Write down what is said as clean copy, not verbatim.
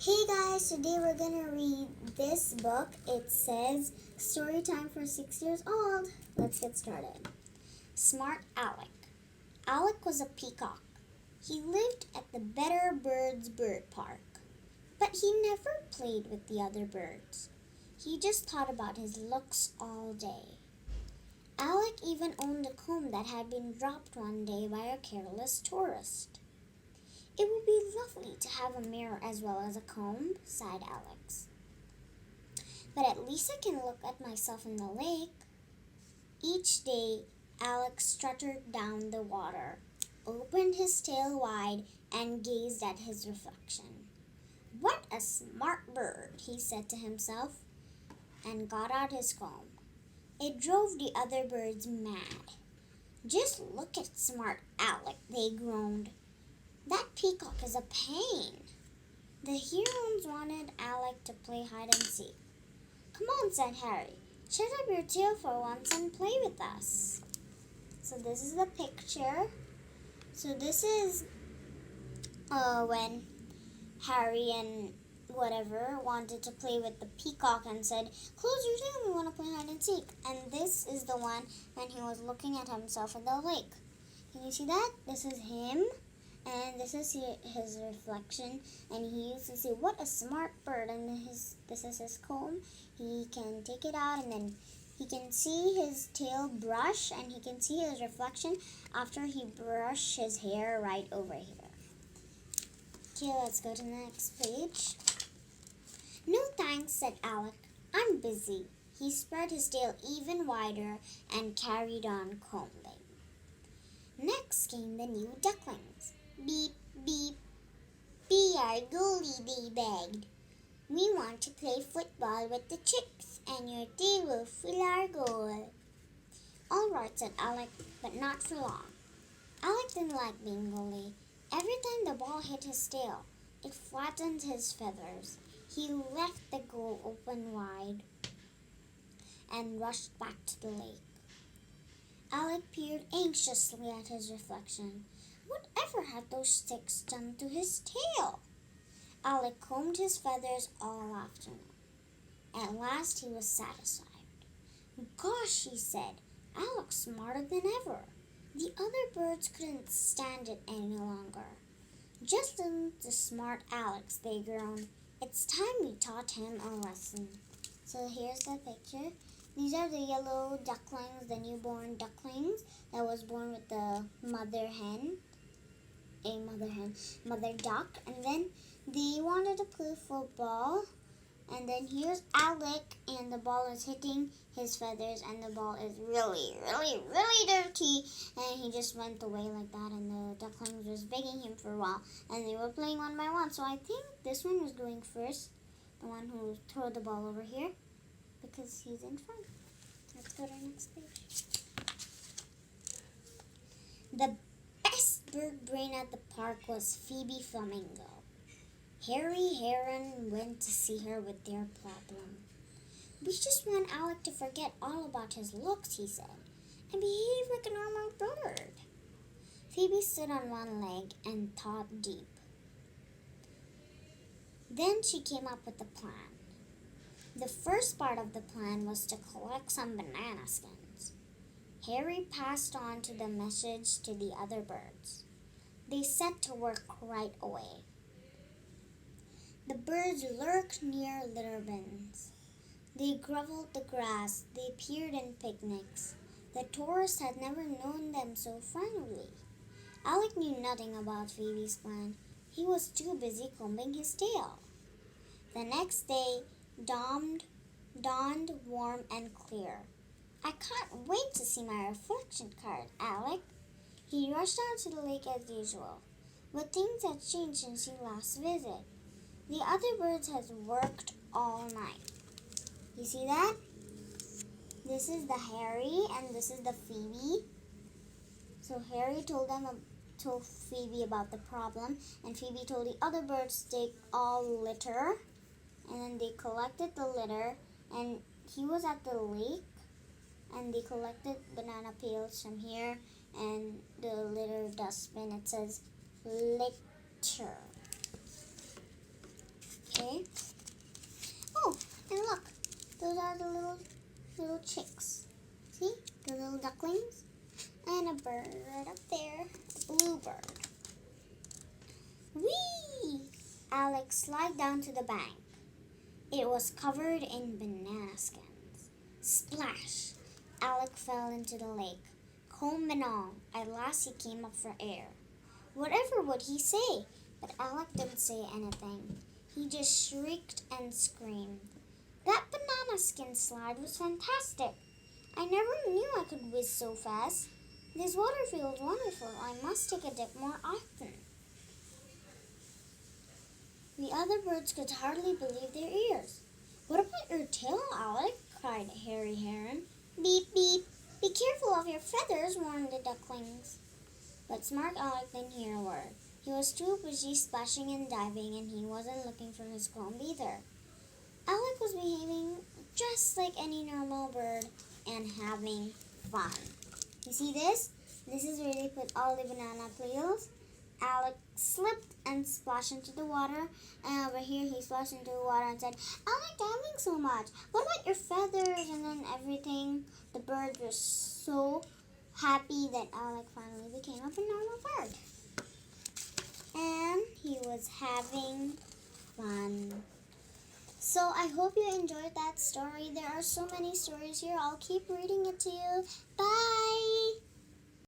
Hey guys, today we're gonna read this book. It says Story Time for 6 years old. Let's get started. Smart Alec. Alec was a peacock. He lived at the Better Birds Bird Park. But he never played with the other birds. He just thought about his looks all day. Alec even owned a comb that had been dropped one day by a careless tourist. It would be lovely to have a mirror as well as a comb, sighed Alex. But at least I can look at myself in the lake. Each day, Alex strutted down the water, opened his tail wide, and gazed at his reflection. What a smart bird, he said to himself, and got out his comb. It drove the other birds mad. Just look at smart Alec, they groaned. That peacock is a pain. The herons wanted Alec to play hide and seek. Come on, said Harry. Shut up your tail for once and play with us. So this is the picture. So this is when Harry and whatever wanted to play with the peacock and said, close your tail, we want to play hide and seek. And this is the one when he was looking at himself in the lake. Can you see that? This is him. And this is his reflection, and he used to say, what a smart bird, and this is his comb. He can take it out, and then he can see his tail brush, and he can see his reflection after he brushed his hair right over here. Okay, let's go to the next page. No thanks, said Alec. I'm busy. He spread his tail even wider and carried on combing. Next came the new ducklings. Beep, beep. Be our goalie, they begged. We want to play football with the chicks, and your tail will fill our goal. All right, said Alec, but not for long. Alec didn't like being goalie. Every time the ball hit his tail, it flattened his feathers. He left the goal open wide and rushed back to the lake. Alec peered anxiously at his reflection. Whatever had those sticks done to his tail? Alec combed his feathers all afternoon. At last he was satisfied. Gosh, he said, I look smarter than ever. The other birds couldn't stand it any longer. Just listen to smart Alex, they groaned. It's time we taught him a lesson. So here's the picture. These are the yellow ducklings, the newborn ducklings that was born with the mother duck. And then they wanted to play football. And then here's Alec, and the ball is hitting his feathers, and the ball is really, really, really dirty. And he just went away like that, and the ducklings was begging him for a while. And they were playing one by one. So I think this one was going first, the one who threw the ball over here, because he's in front. Let's go to the next page. The best bird brain at the park was Phoebe Flamingo. Harry Heron went to see her with their problem. We just want Alec to forget all about his looks, he said, and behave like a normal bird. Phoebe stood on one leg and thought deep. Then she came up with a plan. The first part of the plan was to collect some banana skins. Harry passed on the message to the other birds. They set to work right away. The birds lurked near litter bins. They grovelled the grass. They appeared in picnics. The tourists had never known them so friendly. Alec knew nothing about Phoebe's plan. He was too busy combing his tail. The next day dawned warm and clear. I can't wait to see my reflection card, Alec. He rushed out to the lake as usual. But things had changed since he last visited. The other birds had worked all night. You see that? This is the Harry and this is the Phoebe. So Harry told Phoebe about the problem, and Phoebe told the other birds to take all litter, and then they collected the litter, and he was at the lake, and they collected banana peels from here, and the litter dustbin, it says litter. are the little chicks. See? The little ducklings. And a bird right up there. A bluebird. Whee! Alec slid down to the bank. It was covered in banana skins. Splash! Alec fell into the lake. Comb and all, at last he came up for air. Whatever would he say? But Alec didn't say anything. He just shrieked and screamed. That banana skin slide was fantastic. I never knew I could whiz so fast. This water feels wonderful. I must take a dip more often. The other birds could hardly believe their ears. What about your tail, Alec? Cried Harry Heron. Beep, beep. Be careful of your feathers, warned the ducklings. But smart Alec didn't hear a word. He was too busy splashing and diving, and he wasn't looking for his comb either. Alec was behaving just like any normal bird and having fun. You see this? This is where they put all the banana peels. Alec slipped and splashed into the water, and over here he splashed into the water and said, I like diving so much. What about your feathers? And then everything. The birds were so happy that Alec finally became a normal bird. And he was having fun. So I hope you enjoyed that story. There are so many stories here. I'll keep reading it to you. Bye!